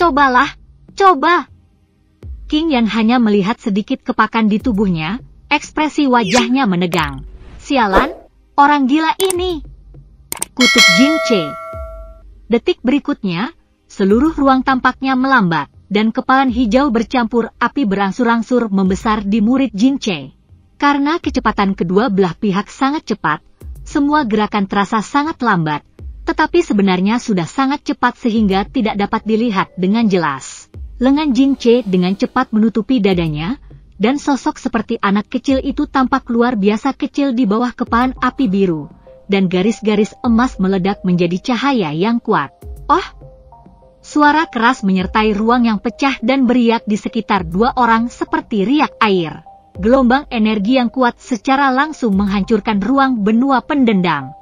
Cobalah, coba. King Yan hanya melihat sedikit kepakan di tubuhnya, ekspresi wajahnya menegang. Sialan, orang gila ini. Kutuk Jinche. Detik berikutnya, seluruh ruang tampaknya melambat, dan kepalan hijau bercampur api berangsur-angsur membesar di murid Jinche. Karena kecepatan kedua belah pihak sangat cepat, semua gerakan terasa sangat lambat, tetapi sebenarnya sudah sangat cepat sehingga tidak dapat dilihat dengan jelas. Lengan Jinche dengan cepat menutupi dadanya, dan sosok seperti anak kecil itu tampak luar biasa kecil di bawah kepalan api biru, dan garis-garis emas meledak menjadi cahaya yang kuat. Oh! Suara keras menyertai ruang yang pecah dan beriak di sekitar dua orang seperti riak air. Gelombang energi yang kuat secara langsung menghancurkan ruang benua pendendam.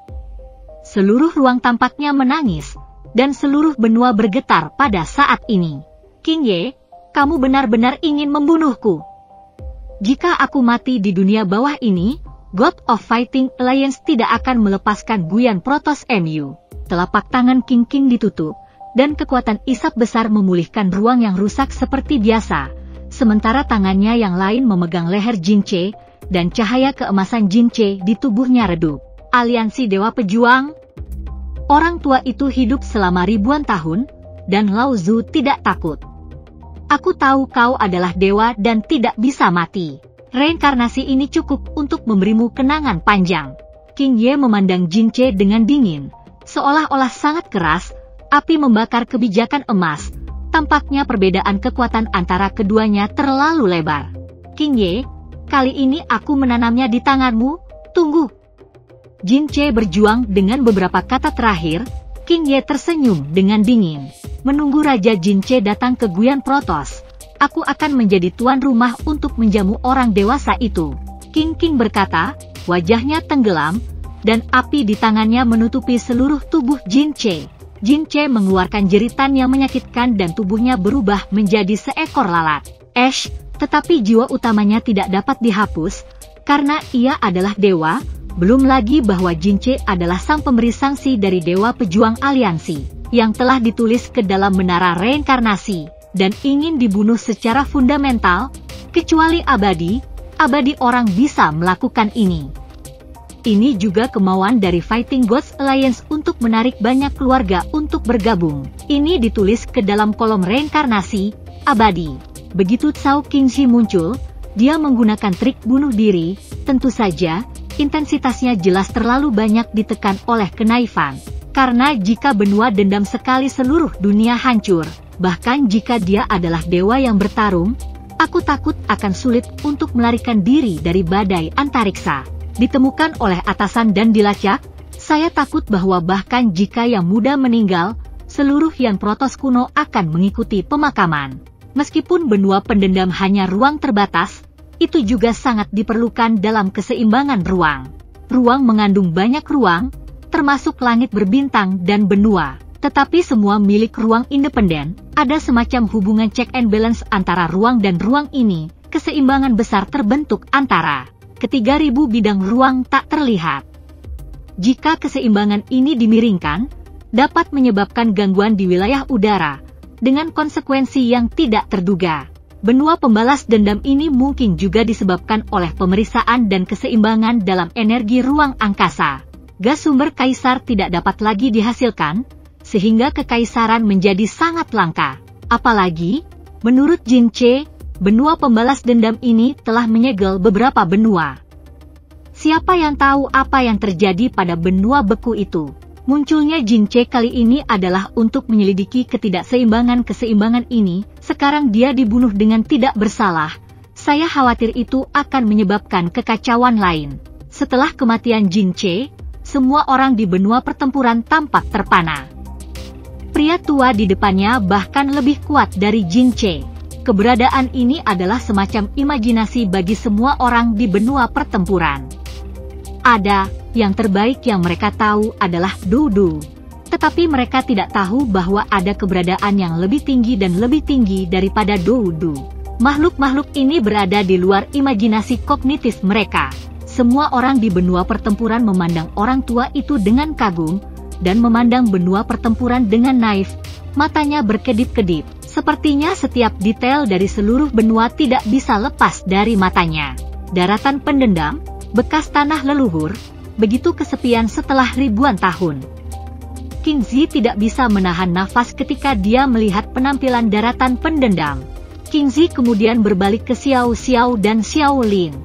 Seluruh ruang tampaknya menangis, dan seluruh benua bergetar pada saat ini. King Ye, kamu benar-benar ingin membunuhku. Jika aku mati di dunia bawah ini, God of Fighting Alliance tidak akan melepaskan Guyan Protoss MU. Telapak tangan King ditutup, dan kekuatan isap besar memulihkan ruang yang rusak seperti biasa, sementara tangannya yang lain memegang leher Jinche, dan cahaya keemasan Jinche di tubuhnya redup. Aliansi Dewa Pejuang. Orang tua itu hidup selama ribuan tahun, dan Lao Zu tidak takut. Aku tahu kau adalah dewa dan tidak bisa mati. Reinkarnasi ini cukup untuk memberimu kenangan panjang. King Ye memandang Jinche dengan dingin, seolah-olah sangat keras, api membakar kebijakan emas. Tampaknya perbedaan kekuatan antara keduanya terlalu lebar. King Ye, kali ini aku menanamnya di tanganmu, tunggu. Jinche berjuang dengan beberapa kata terakhir. King Ye tersenyum dengan dingin. Menunggu Raja Jinche datang ke Guyan Protoss, aku akan menjadi tuan rumah untuk menjamu orang dewasa itu. King berkata, wajahnya tenggelam, dan api di tangannya menutupi seluruh tubuh Jinche. Jinche mengeluarkan jeritan yang menyakitkan dan tubuhnya berubah menjadi seekor lalat. Tetapi jiwa utamanya tidak dapat dihapus, karena ia adalah dewa, belum lagi bahwa Jinche adalah sang pemberi sanksi dari Dewa Pejuang Aliansi, yang telah ditulis ke dalam menara reinkarnasi, dan ingin dibunuh secara fundamental, kecuali abadi orang bisa melakukan ini. Ini juga kemauan dari Fighting Gods Alliance untuk menarik banyak keluarga untuk bergabung. Ini ditulis ke dalam kolom reinkarnasi, abadi. Begitu Cao Qingxi muncul, dia menggunakan trik bunuh diri, tentu saja, intensitasnya jelas terlalu banyak ditekan oleh kenaifan. Karena jika benua dendam sekali seluruh dunia hancur, bahkan jika dia adalah dewa yang bertarung, aku takut akan sulit untuk melarikan diri dari badai antariksa. Ditemukan oleh atasan dan dilacak, saya takut bahwa bahkan jika yang muda meninggal, seluruh Yan Protoss kuno akan mengikuti pemakaman. Meskipun benua pendendam hanya ruang terbatas, itu juga sangat diperlukan dalam keseimbangan ruang. Ruang mengandung banyak ruang, termasuk langit berbintang dan benua. Tetapi semua milik ruang independen, ada semacam hubungan check and balance antara ruang dan ruang ini, keseimbangan besar terbentuk antara ketiga ribu bidang ruang tak terlihat. Jika keseimbangan ini dimiringkan, dapat menyebabkan gangguan di wilayah udara, dengan konsekuensi yang tidak terduga. Benua pembalas dendam ini mungkin juga disebabkan oleh pemeriksaan dan keseimbangan dalam energi ruang angkasa. Gas sumber kaisar tidak dapat lagi dihasilkan, sehingga kekaisaran menjadi sangat langka. Apalagi, menurut Jinche, benua pembalas dendam ini telah menyegel beberapa benua. Siapa yang tahu apa yang terjadi pada benua beku itu? Munculnya Jinche kali ini adalah untuk menyelidiki ketidakseimbangan ini. Sekarang dia dibunuh dengan tidak bersalah. Saya khawatir itu akan menyebabkan kekacauan lain. Setelah kematian Jinche, semua orang di benua pertempuran tampak terpana. Pria tua di depannya bahkan lebih kuat dari Jinche. Keberadaan ini adalah semacam imajinasi bagi semua orang di benua pertempuran. Yang terbaik yang mereka tahu adalah Dudu. Tetapi mereka tidak tahu bahwa ada keberadaan yang lebih tinggi dan lebih tinggi daripada Dudu. Makhluk-makhluk ini berada di luar imajinasi kognitif mereka. Semua orang di benua pertempuran memandang orang tua itu dengan kagum, dan memandang benua pertempuran dengan naif. Matanya berkedip-kedip, Sepertinya setiap detail dari seluruh benua tidak bisa lepas dari matanya. Daratan pendendam, bekas tanah leluhur, begitu kesepian setelah ribuan tahun. King Zi tidak bisa menahan nafas ketika dia melihat penampilan daratan pendendam. King Zi kemudian berbalik ke Xiao Xiao dan Xiao Lin.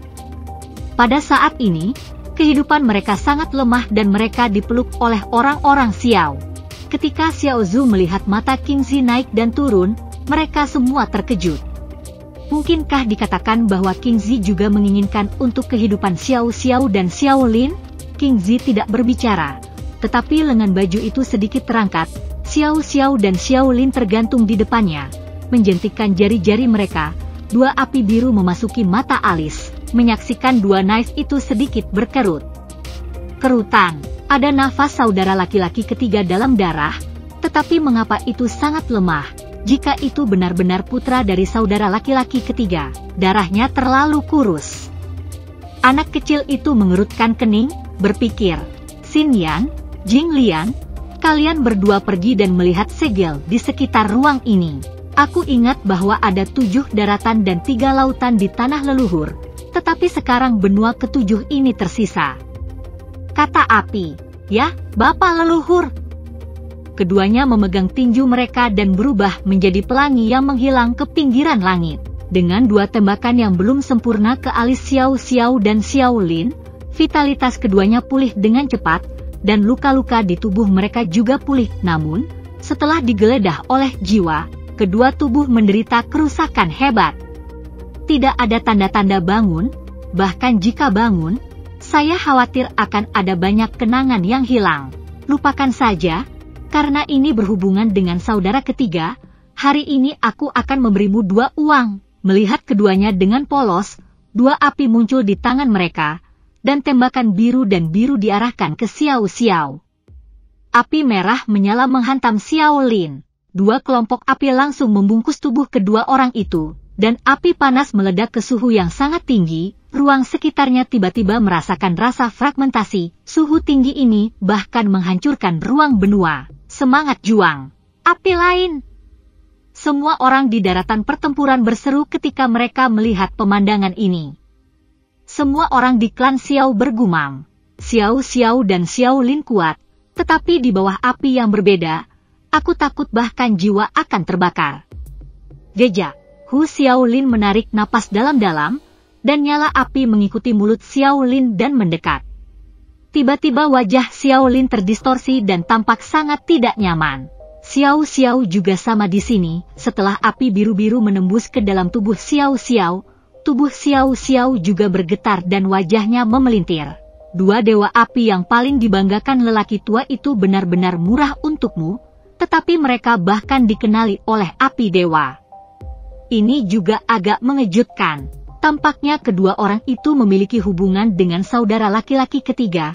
Pada saat ini, kehidupan mereka sangat lemah dan mereka dipeluk oleh orang-orang Xiao. Ketika Xiao Zhu melihat mata King Zi naik dan turun, mereka semua terkejut. Mungkinkah dikatakan bahwa King Zi juga menginginkan untuk kehidupan Xiao Xiao dan Xiao Lin? King Zi tidak berbicara, tetapi lengan baju itu sedikit terangkat. Xiao Xiao dan Xiao Lin tergantung di depannya, menjentikkan jari-jari mereka. Dua api biru memasuki mata alis, menyaksikan dua knife itu sedikit berkerut. Kerutan, ada nafas saudara laki-laki ketiga dalam darah, tetapi mengapa itu sangat lemah? Jika itu benar-benar putra dari saudara laki-laki ketiga, darahnya terlalu kurus. Anak kecil itu mengerutkan kening, berpikir, Xin Yan, Jing Lian, kalian berdua pergi dan melihat segel di sekitar ruang ini. Aku ingat bahwa ada 7 daratan dan 3 lautan di tanah leluhur, tetapi sekarang benua ke-7 ini tersisa. Kata api, ya, Bapak leluhur. Keduanya memegang tinju mereka dan berubah menjadi pelangi yang menghilang ke pinggiran langit. Dengan 2 tembakan yang belum sempurna ke alis Xiao Xiao dan Xiao Lin, vitalitas keduanya pulih dengan cepat, dan luka-luka di tubuh mereka juga pulih. Namun, setelah digeledah oleh jiwa, kedua tubuh menderita kerusakan hebat. Tidak ada tanda-tanda bangun, bahkan jika bangun, saya khawatir akan ada banyak kenangan yang hilang. Lupakan saja, karena ini berhubungan dengan saudara ketiga, hari ini aku akan memberimu 2 uang. Melihat keduanya dengan polos, 2 api muncul di tangan mereka, dan tembakan biru dan biru diarahkan ke Xiao Xiao. Api merah menyala menghantam Xiao Lin. 2 kelompok api langsung membungkus tubuh kedua orang itu, dan api panas meledak ke suhu yang sangat tinggi. Ruang sekitarnya tiba-tiba merasakan rasa fragmentasi. Suhu tinggi ini bahkan menghancurkan ruang benua. Semangat juang! Api lain! Semua orang di daratan pertempuran berseru ketika mereka melihat pemandangan ini. Semua orang di klan Xiao bergumam. Xiao Xiao dan Xiao Lin kuat, tetapi di bawah api yang berbeda. Aku takut bahkan jiwa akan terbakar. Jejak, Hu Xiao Lin menarik napas dalam-dalam, dan nyala api mengikuti mulut Xiao Lin dan mendekat. Tiba-tiba wajah Xiao Lin terdistorsi dan tampak sangat tidak nyaman. Xiao Xiao juga sama di sini. Setelah api biru-biru menembus ke dalam tubuh Xiao Xiao, tubuh Xiao Xiao juga bergetar dan wajahnya memelintir. 2 dewa api yang paling dibanggakan lelaki tua itu benar-benar murah untukmu, tetapi mereka bahkan dikenali oleh api dewa. Ini juga agak mengejutkan. Tampaknya kedua orang itu memiliki hubungan dengan saudara laki-laki ketiga,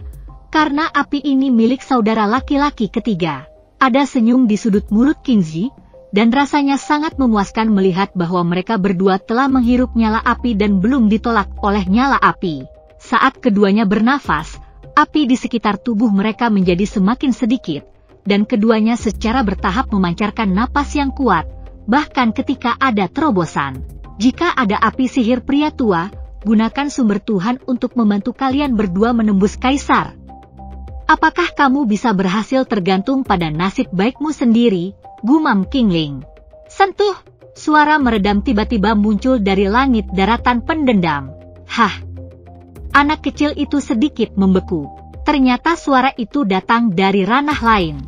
karena api ini milik saudara laki-laki ketiga. Ada senyum di sudut mulut King Zi, dan rasanya sangat memuaskan melihat bahwa mereka berdua telah menghirup nyala api dan belum ditolak oleh nyala api. Saat keduanya bernafas, api di sekitar tubuh mereka menjadi semakin sedikit, dan keduanya secara bertahap memancarkan napas yang kuat, bahkan ketika ada terobosan. Jika ada api sihir pria tua, gunakan sumber Tuhan untuk membantu kalian berdua menembus kaisar. Apakah kamu bisa berhasil tergantung pada nasib baikmu sendiri, gumam King Ling. Sentuh! Suara meredam tiba-tiba muncul dari langit daratan pendendam. Hah! Anak kecil itu sedikit membeku. Ternyata suara itu datang dari ranah lain.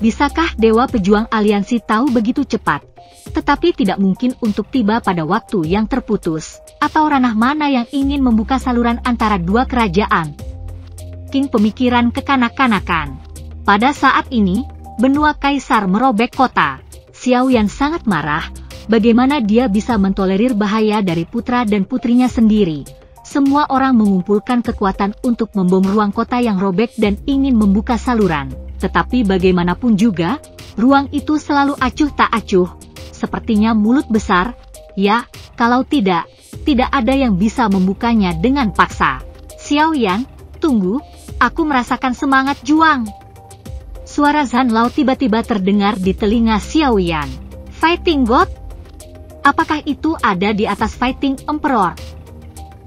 Bisakah Dewa Pejuang Aliansi tahu begitu cepat? Tetapi tidak mungkin untuk tiba pada waktu yang terputus, atau ranah mana yang ingin membuka saluran antara 2 kerajaan? King pemikiran kekanak-kanakan. Pada saat ini, benua kaisar merobek kota. Xiao Yan sangat marah, bagaimana dia bisa mentolerir bahaya dari putra dan putrinya sendiri. Semua orang mengumpulkan kekuatan untuk membom ruang kota yang robek dan ingin membuka saluran. Tetapi bagaimanapun juga, ruang itu selalu acuh tak acuh, sepertinya mulut besar. Ya, kalau tidak ada yang bisa membukanya dengan paksa. Xiao Yan, tunggu, aku merasakan semangat juang. Suara Zhan Lao tiba-tiba terdengar di telinga Xiao Yan. Fighting God? Apakah itu ada di atas Fighting Emperor?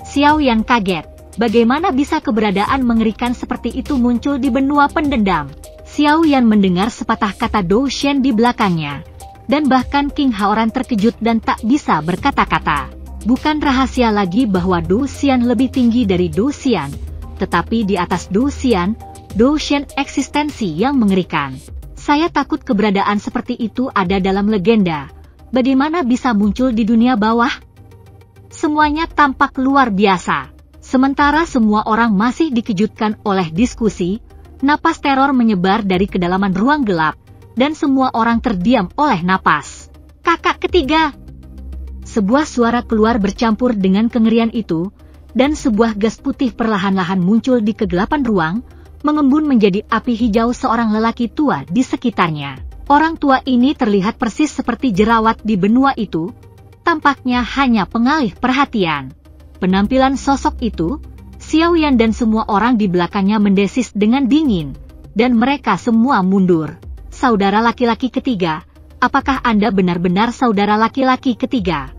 Xiaoyan kaget. Bagaimana bisa keberadaan mengerikan seperti itu muncul di benua pendendam? Xiaoyan mendengar sepatah kata Dou Shen di belakangnya. Dan bahkan King Haoran terkejut dan tak bisa berkata-kata. Bukan rahasia lagi bahwa Dou Xian lebih tinggi dari Dou Xian. Tetapi di atas Dou Xian, Dou Shen eksistensi yang mengerikan. Saya takut keberadaan seperti itu ada dalam legenda. Bagaimana bisa muncul di dunia bawah? Semuanya tampak luar biasa. Sementara semua orang masih dikejutkan oleh diskusi, napas teror menyebar dari kedalaman ruang gelap, dan semua orang terdiam oleh napas. Kakak ketiga! Sebuah suara keluar bercampur dengan kengerian itu, dan sebuah gas putih perlahan-lahan muncul di kegelapan ruang, mengembun menjadi api hijau seorang lelaki tua di sekitarnya. Orang tua ini terlihat persis seperti jerawat di benua itu, tampaknya hanya pengalih perhatian. Penampilan sosok itu, Xiaoyan dan semua orang di belakangnya mendesis dengan dingin, dan mereka semua mundur. Saudara laki-laki ketiga, apakah Anda benar-benar saudara laki-laki ketiga?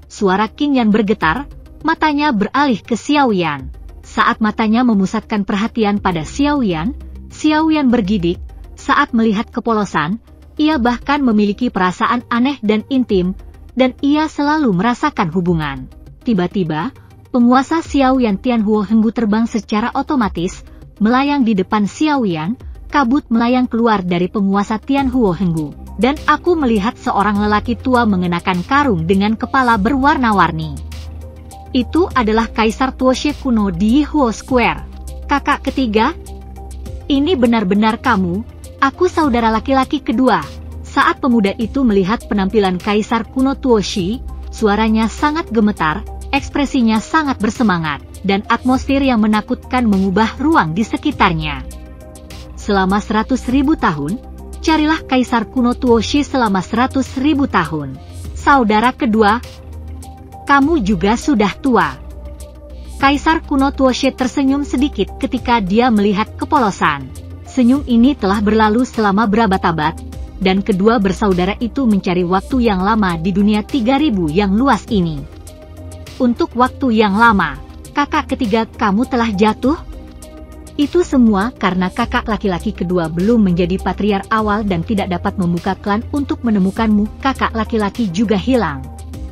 Suara King Yan bergetar, matanya beralih ke Xiaoyan. Saat matanya memusatkan perhatian pada Xiaoyan, Xiaoyan bergidik. Saat melihat kepolosan, ia bahkan memiliki perasaan aneh dan intim, dan ia selalu merasakan hubungan. Tiba-tiba, penguasa Xiaoyan Tianhuo Henggu terbang secara otomatis, melayang di depan Xiaoyan, kabut melayang keluar dari penguasa Tianhuo Henggu, dan aku melihat seorang lelaki tua mengenakan karung dengan kepala berwarna-warni. Itu adalah Kaisar Tuoshe kuno di Yihuo Square. Kakak ketiga? Ini benar-benar kamu, aku saudara laki-laki kedua. Saat pemuda itu melihat penampilan Kaisar kuno Tuoshi, suaranya sangat gemetar, ekspresinya sangat bersemangat, dan atmosfer yang menakutkan mengubah ruang di sekitarnya. Selama 100.000 tahun, carilah Kaisar kuno Tuoshi selama 100.000 tahun. Saudara kedua, kamu juga sudah tua. Kaisar kuno Tuoshi tersenyum sedikit ketika dia melihat kepolosan. Senyum ini telah berlalu selama berabad-abad, dan kedua bersaudara itu mencari waktu yang lama di dunia 3000 yang luas ini. Untuk waktu yang lama, kakak ketiga kamu telah jatuh? Itu semua karena kakak laki-laki kedua belum menjadi patriar awal dan tidak dapat membuka klan untuk menemukanmu. Kakak laki-laki juga hilang.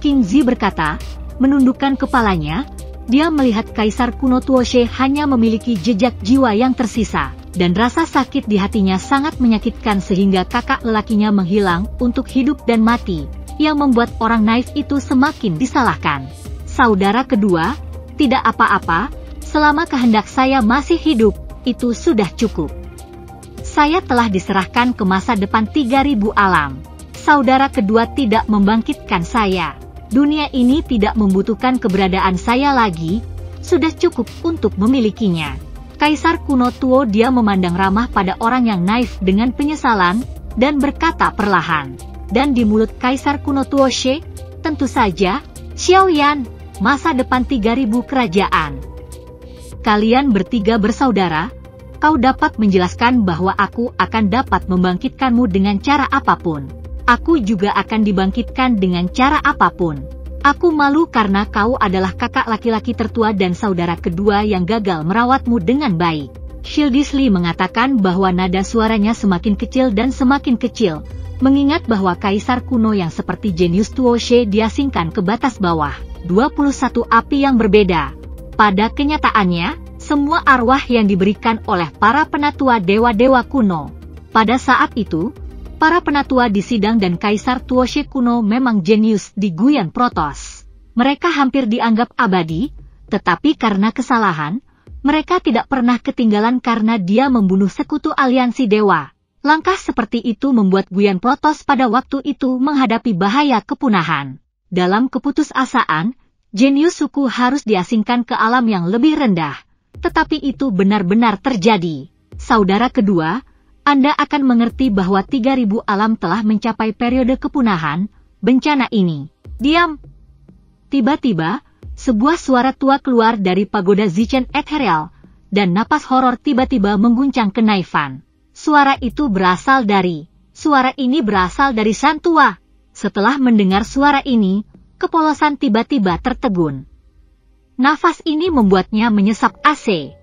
King Zi berkata, menundukkan kepalanya, dia melihat Kaisar kuno Tuoshe hanya memiliki jejak jiwa yang tersisa, dan rasa sakit di hatinya sangat menyakitkan sehingga kakak lelakinya menghilang untuk hidup dan mati, yang membuat orang naif itu semakin disalahkan. Saudara kedua, tidak apa-apa, selama kehendak saya masih hidup, itu sudah cukup. Saya telah diserahkan ke masa depan 3000 alam. Saudara kedua tidak membangkitkan saya. Dunia ini tidak membutuhkan keberadaan saya lagi, sudah cukup untuk memilikinya. Kaisar kuno Tuo dia memandang ramah pada orang yang naif dengan penyesalan, dan berkata perlahan. Dan di mulut Kaisar kuno Tuoshe, tentu saja, Xiaoyan, masa depan 3000 kerajaan. Kalian bertiga bersaudara, kau dapat menjelaskan bahwa aku akan dapat membangkitkanmu dengan cara apapun. Aku juga akan dibangkitkan dengan cara apapun. Aku malu karena kau adalah kakak laki-laki tertua dan saudara kedua yang gagal merawatmu dengan baik. Shildisli mengatakan bahwa nada suaranya semakin kecil dan semakin kecil, mengingat bahwa kaisar kuno yang seperti jenius Tuoshe diasingkan ke batas bawah. 21 api yang berbeda. Pada kenyataannya, semua arwah yang diberikan oleh para penatua dewa-dewa kuno. Pada saat itu, para penatua di sidang dan Kaisar Tuoshe kuno memang jenius di Guyan Protos. Mereka hampir dianggap abadi, tetapi karena kesalahan, mereka tidak pernah ketinggalan karena dia membunuh sekutu aliansi dewa. Langkah seperti itu membuat Guyan Protos pada waktu itu menghadapi bahaya kepunahan. Dalam keputusasaan, jenius suku harus diasingkan ke alam yang lebih rendah. Tetapi itu benar-benar terjadi. Saudara kedua, Anda akan mengerti bahwa 3000 alam telah mencapai periode kepunahan, bencana ini. Diam! Tiba-tiba, sebuah suara tua keluar dari pagoda Zichen Ethereal, dan napas horor tiba-tiba mengguncang kenaifan. Suara ini berasal dari Sang Tua. Setelah mendengar suara ini, kepolosan tiba-tiba tertegun. Nafas ini membuatnya menyesap AC.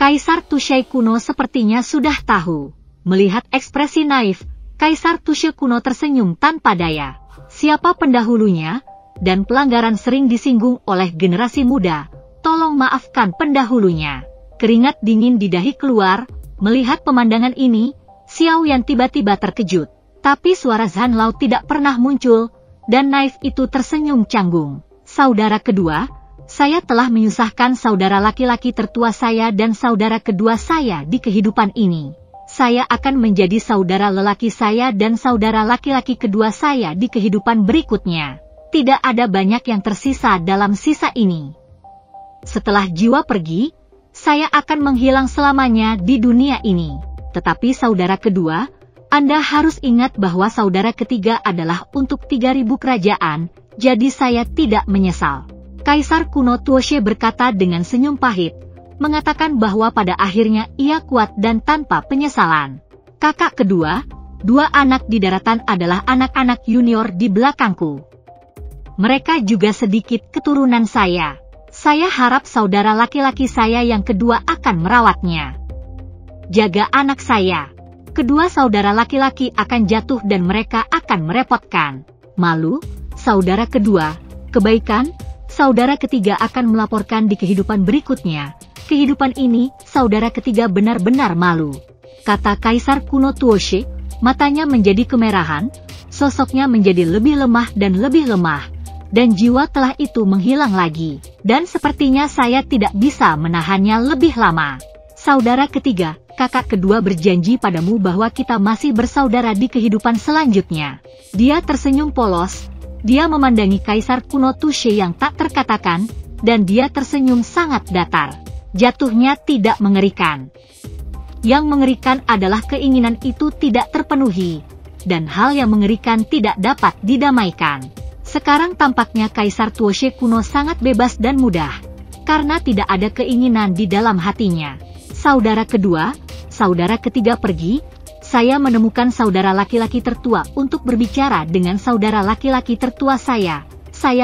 Kaisar Tushe kuno sepertinya sudah tahu. Melihat ekspresi naif, Kaisar Tushe kuno tersenyum tanpa daya. Siapa pendahulunya, dan pelanggaran sering disinggung oleh generasi muda, tolong maafkan pendahulunya. Keringat dingin di dahi keluar, melihat pemandangan ini, Xiao Yan tiba-tiba terkejut. Tapi suara Zhan Lao tidak pernah muncul, dan naif itu tersenyum canggung. Saudara kedua, saya telah menyusahkan saudara laki-laki tertua saya dan saudara kedua saya di kehidupan ini. Saya akan menjadi saudara lelaki saya dan saudara laki-laki kedua saya di kehidupan berikutnya. Tidak ada banyak yang tersisa dalam sisa ini. Setelah jiwa pergi, saya akan menghilang selamanya di dunia ini. Tetapi saudara kedua, Anda harus ingat bahwa saudara ketiga adalah untuk 3.000 kerajaan, jadi saya tidak menyesal. Kaisar kuno Tuoshe berkata dengan senyum pahit, mengatakan bahwa pada akhirnya ia kuat dan tanpa penyesalan. Kakak kedua, 2 anak di daratan adalah anak-anak junior di belakangku. Mereka juga sedikit keturunan saya. Saya harap saudara laki-laki saya yang kedua akan merawatnya. Jaga anak saya. Kedua saudara laki-laki akan jatuh dan mereka akan merepotkan. Malu, saudara kedua. Kebaikan, saudara ketiga akan melaporkan di kehidupan berikutnya. Kehidupan ini, saudara ketiga benar-benar malu. Kata Kaisar kuno Tuoshe, matanya menjadi kemerahan, sosoknya menjadi lebih lemah dan lebih lemah, dan jiwa telah itu menghilang lagi. Dan sepertinya saya tidak bisa menahannya lebih lama. Saudara ketiga, kakak kedua berjanji padamu bahwa kita masih bersaudara di kehidupan selanjutnya. Dia tersenyum polos, dia memandangi Kaisar kuno Tuoshe yang tak terkatakan, dan dia tersenyum sangat datar. Jatuhnya tidak mengerikan. Yang mengerikan adalah keinginan itu tidak terpenuhi, dan hal yang mengerikan tidak dapat didamaikan. Sekarang tampaknya Kaisar Tuoshe kuno sangat bebas dan mudah, karena tidak ada keinginan di dalam hatinya. Saudara kedua, saudara ketiga pergi, saya menemukan saudara laki-laki tertua untuk berbicara dengan saudara laki-laki tertua saya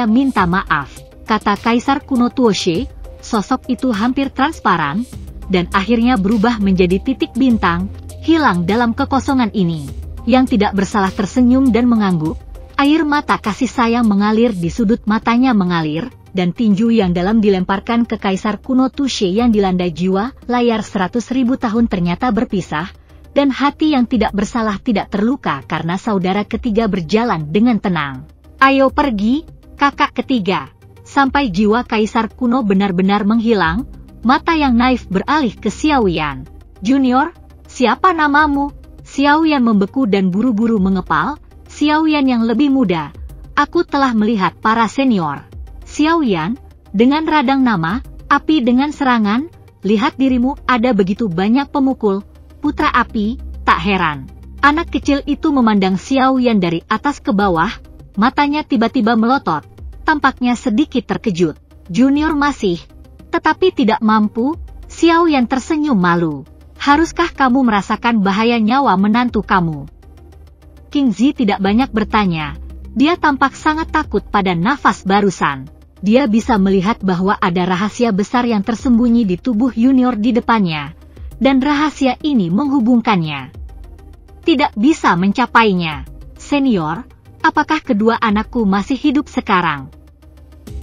minta maaf, kata Kaisar kuno Tuoshe. Sosok itu hampir transparan, dan akhirnya berubah menjadi titik bintang, hilang dalam kekosongan ini. Yang tidak bersalah tersenyum dan mengangguk, air mata kasih sayang mengalir di sudut matanya mengalir, dan tinju yang dalam dilemparkan ke Kaisar kuno Tuoshe yang dilanda jiwa, layar 100.000 tahun ternyata berpisah, dan hati yang tidak bersalah tidak terluka karena saudara ketiga berjalan dengan tenang. Ayo pergi, kakak ketiga. Sampai jiwa Kaisar kuno benar-benar menghilang, mata yang naif beralih ke Xiao Yan. Junior, siapa namamu? Xiao Yan membeku dan buru-buru mengepal. Xiao Yan yang lebih muda, aku telah melihat para senior. Xiao Yan, dengan radang nama, api dengan serangan, lihat dirimu ada begitu banyak pemukul, putra api, tak heran. Anak kecil itu memandang Xiao Yan dari atas ke bawah, matanya tiba-tiba melotot, tampaknya sedikit terkejut. Junior masih, tetapi tidak mampu. Xiao Yan tersenyum malu. Haruskah kamu merasakan bahaya nyawa menantu kamu? King Zi tidak banyak bertanya, dia tampak sangat takut pada nafas barusan. Dia bisa melihat bahwa ada rahasia besar yang tersembunyi di tubuh junior di depannya, dan rahasia ini menghubungkannya. Tidak bisa mencapainya. Senior, apakah kedua anakku masih hidup sekarang?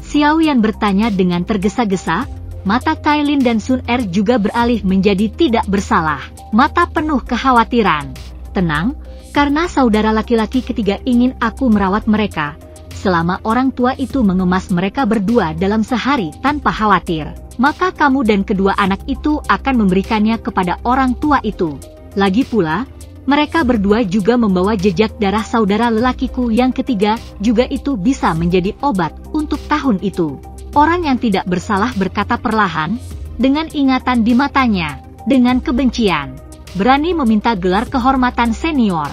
Xiao Yan bertanya dengan tergesa-gesa, mata Cailin dan Sun Er juga beralih menjadi tidak bersalah, mata penuh kekhawatiran. Tenang, karena saudara laki-laki ketiga ingin aku merawat mereka, selama orang tua itu mengemas mereka berdua dalam sehari tanpa khawatir, maka kamu dan kedua anak itu akan memberikannya kepada orang tua itu. Lagi pula, mereka berdua juga membawa jejak darah saudara lelakiku yang ketiga, juga itu bisa menjadi obat untuk tahun itu. Orang yang tidak bersalah berkata perlahan, dengan ingatan di matanya, dengan kebencian, berani meminta gelar kehormatan senior.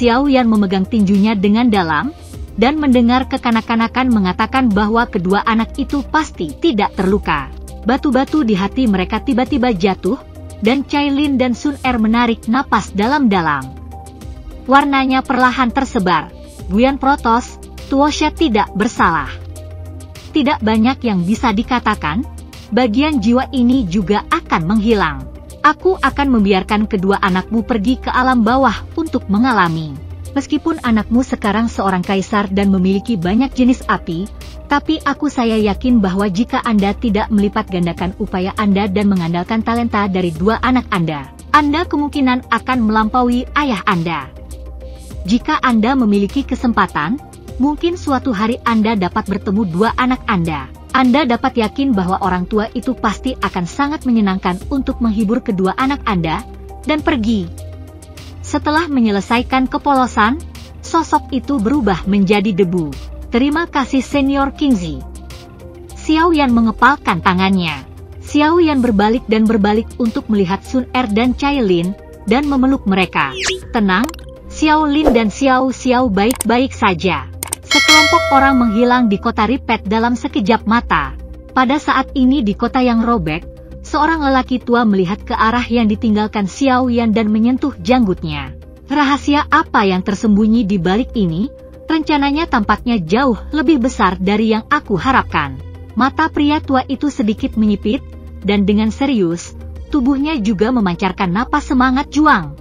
Xiao Yan memegang tinjunya dengan dalam, dan mendengar kekanak-kanakan mengatakan bahwa kedua anak itu pasti tidak terluka. Batu-batu di hati mereka tiba-tiba jatuh, dan Cailin dan Sun Er menarik napas dalam-dalam. Warnanya perlahan tersebar, Guian Protos, Tuosha tidak bersalah. Tidak banyak yang bisa dikatakan, bagian jiwa ini juga akan menghilang. Aku akan membiarkan kedua anakmu pergi ke alam bawah untuk mengalami. Meskipun anakmu sekarang seorang kaisar dan memiliki banyak jenis api, tapi saya yakin bahwa jika Anda tidak melipat gandakan upaya Anda dan mengandalkan talenta dari dua anak Anda kemungkinan akan melampaui ayah Anda. Jika Anda memiliki kesempatan, mungkin suatu hari Anda dapat bertemu dua anak Anda. Anda dapat yakin bahwa orang tua itu pasti akan sangat menyenangkan untuk menghibur kedua anak Anda, dan pergi. Setelah menyelesaikan kepolosan, sosok itu berubah menjadi debu. Terima kasih Senior Kingzi. Xiao Yan mengepalkan tangannya. Xiao Yan berbalik untuk melihat Sun Er dan Cai Lin, dan memeluk mereka. Tenang, Xiao Lin dan Xiao baik-baik saja. Sekelompok orang menghilang di kota Ripet dalam sekejap mata. Pada saat ini di kota yang robek, seorang lelaki tua melihat ke arah yang ditinggalkan Xiao Yan dan menyentuh janggutnya. Rahasia apa yang tersembunyi di balik ini? Rencananya tampaknya jauh lebih besar dari yang aku harapkan. Mata pria tua itu sedikit menyipit, dan dengan serius, tubuhnya juga memancarkan napas semangat juang.